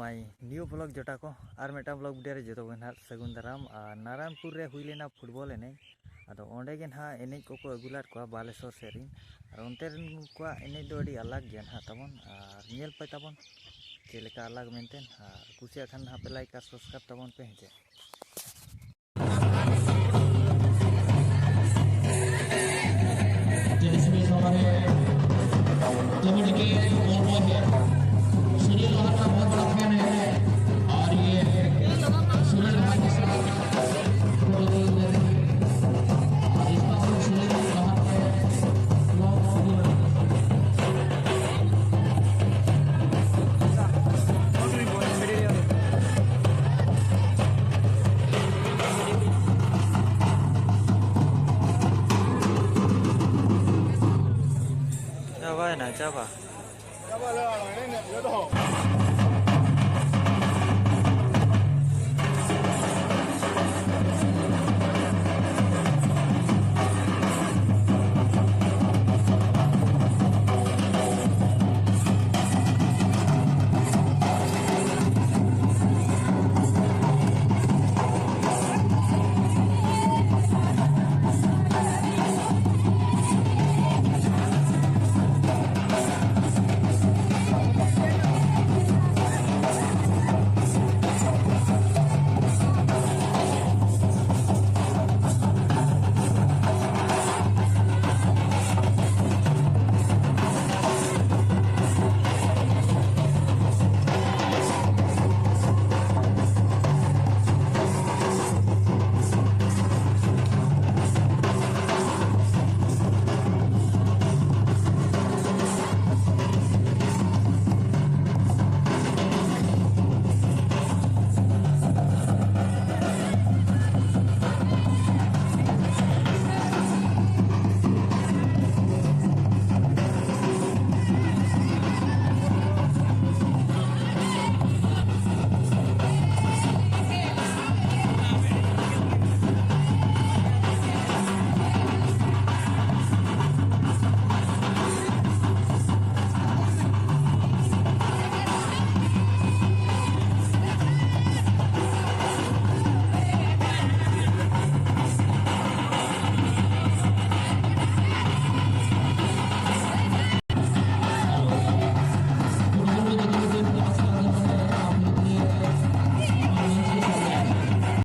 My new blog जोटा को और मेटा ब्लॉग वीडियो रे जो ना सगुन दाराम नारायणपुर रे हुई लेना फुटबॉल एने अदो ओंडे गे ना एने को अगुलार को बालेश्वर सेरिन और ओंते को एने दो अडी अलग गया ना तबन और नेल पे तबन चेलेका अलग मेंटेन कुसिया खान ना पे लाइक और सब्सक्राइब तबन पे हेजे Coba.